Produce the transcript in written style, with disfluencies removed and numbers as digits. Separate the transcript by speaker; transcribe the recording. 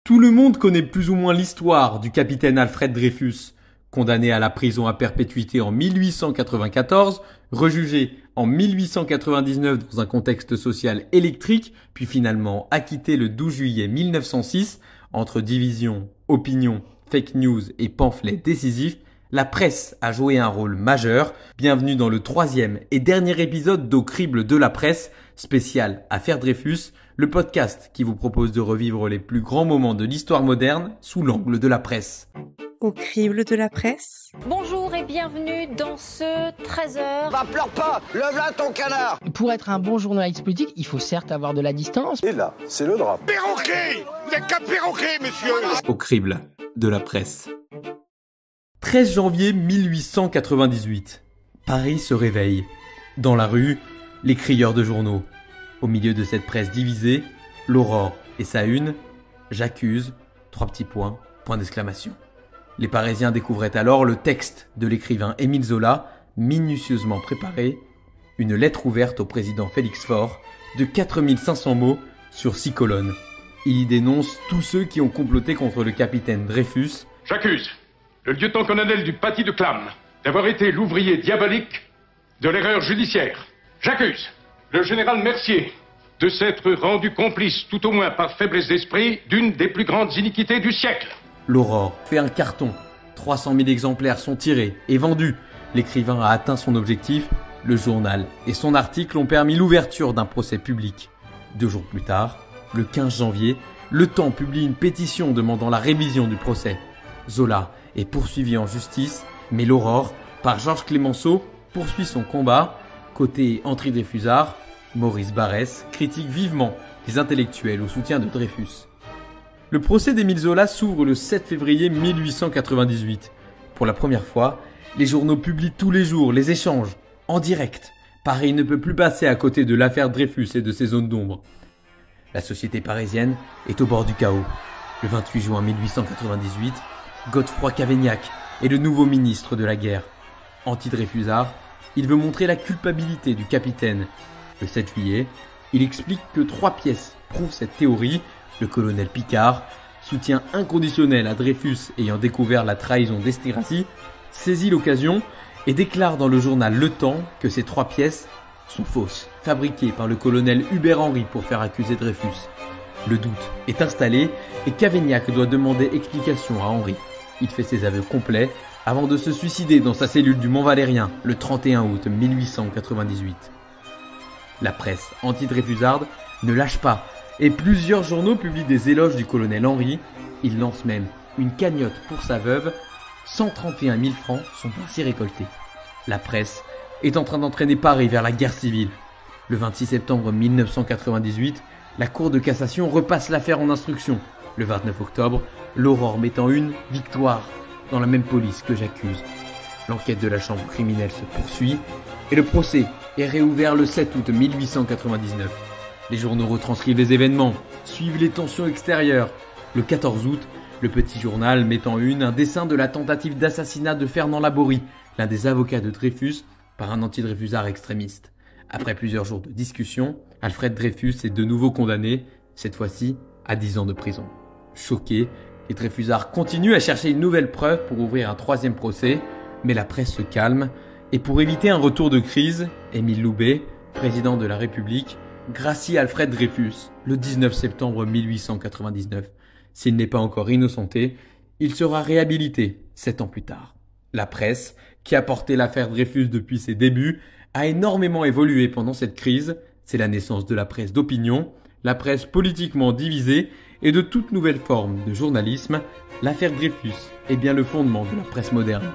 Speaker 1: Tout le monde connaît plus ou moins l'histoire du capitaine Alfred Dreyfus, condamné à la prison à perpétuité en 1894, rejugé en 1899 dans un contexte social électrique, puis finalement acquitté le 12 juillet 1906, entre division, opinion, fake news et pamphlets décisifs. La presse a joué un rôle majeur. Bienvenue dans le 3e et dernier épisode d'Au crible de la presse, spécial Affaire Dreyfus, le podcast qui vous propose de revivre les plus grands moments de l'histoire moderne sous l'angle de la presse.
Speaker 2: Au crible de la presse.
Speaker 3: Bonjour et bienvenue dans ce 13h.
Speaker 4: Va, pleure pas, lève là ton canard.
Speaker 5: Pour être un bon journaliste politique, il faut certes avoir de la distance.
Speaker 6: Et là, c'est le drame.
Speaker 4: Perroquet, vous êtes qu'un perroquet, monsieur.
Speaker 1: Au crible de la presse. 13 janvier 1898. Paris se réveille. Dans la rue, les crieurs de journaux. Au milieu de cette presse divisée, l'Aurore et sa une, j'accuse, 3 petits points, point d'exclamation. Les Parisiens découvraient alors le texte de l'écrivain Émile Zola, minutieusement préparé, une lettre ouverte au président Félix Faure, de 4500 mots sur 6 colonnes. Il y dénonce tous ceux qui ont comploté contre le capitaine Dreyfus.
Speaker 7: J'accuse le lieutenant-colonel du Paty de Clam d'avoir été l'ouvrier diabolique de l'erreur judiciaire. J'accuse le général Mercier de s'être rendu complice, tout au moins par faiblesse d'esprit, d'une des plus grandes iniquités du siècle.
Speaker 1: L'Aurore fait un carton. 300 000 exemplaires sont tirés et vendus. L'écrivain a atteint son objectif. Le journal et son article ont permis l'ouverture d'un procès public. 2 jours plus tard, le 15 janvier, Le Temps publie une pétition demandant la révision du procès. Zola est poursuivi en justice, mais l'Aurore, par Georges Clemenceau, poursuit son combat. Côté anti-Dreyfusard, Maurice Barrès critique vivement les intellectuels au soutien de Dreyfus. Le procès d'Émile Zola s'ouvre le 7 février 1898. Pour la première fois, les journaux publient tous les jours les échanges, en direct. Paris ne peut plus passer à côté de l'affaire Dreyfus et de ses zones d'ombre. La société parisienne est au bord du chaos. Le 28 juin 1898, Godefroy Cavaignac est le nouveau ministre de la guerre. Anti-Dreyfusard, il veut montrer la culpabilité du capitaine. Le 7 juillet, il explique que 3 pièces prouvent cette théorie. Le colonel Picard, soutien inconditionnel à Dreyfus ayant découvert la trahison d'Esterhazy, saisit l'occasion et déclare dans le journal Le Temps que ces 3 pièces sont fausses, fabriquées par le colonel Hubert Henry pour faire accuser Dreyfus. Le doute est installé et Cavaignac doit demander explication à Henry. Il fait ses aveux complets avant de se suicider dans sa cellule du Mont-Valérien le 31 août 1898. La presse anti-Dreyfusarde ne lâche pas et plusieurs journaux publient des éloges du colonel Henry. Il lance même une cagnotte pour sa veuve. 131 000 francs sont ainsi récoltés. La presse est en train d'entraîner Paris vers la guerre civile. Le 26 septembre 1998, la Cour de cassation repasse l'affaire en instruction. Le 29 octobre, l'Aurore met en une victoire dans la même police que j'accuse. L'enquête de la chambre criminelle se poursuit et le procès est réouvert le 7 août 1899. Les journaux retranscrivent les événements, suivent les tensions extérieures. Le 14 août, le Petit Journal met en une un dessin de la tentative d'assassinat de Fernand Laborie, l'un des avocats de Dreyfus, par un anti-Dreyfusard extrémiste. Après plusieurs jours de discussion, Alfred Dreyfus est de nouveau condamné, cette fois-ci à 10 ans de prison. Choqués, les Dreyfusards continuent à chercher une nouvelle preuve pour ouvrir un 3e procès, mais la presse se calme, et pour éviter un retour de crise, Émile Loubet, président de la République, gracie Alfred Dreyfus le 19 septembre 1899. S'il n'est pas encore innocenté, il sera réhabilité 7 ans plus tard. La presse, qui a porté l'affaire Dreyfus depuis ses débuts, a énormément évolué pendant cette crise. C'est la naissance de la presse d'opinion, la presse politiquement divisée et de toute nouvelle forme de journalisme. L'affaire Dreyfus est bien le fondement de la presse moderne.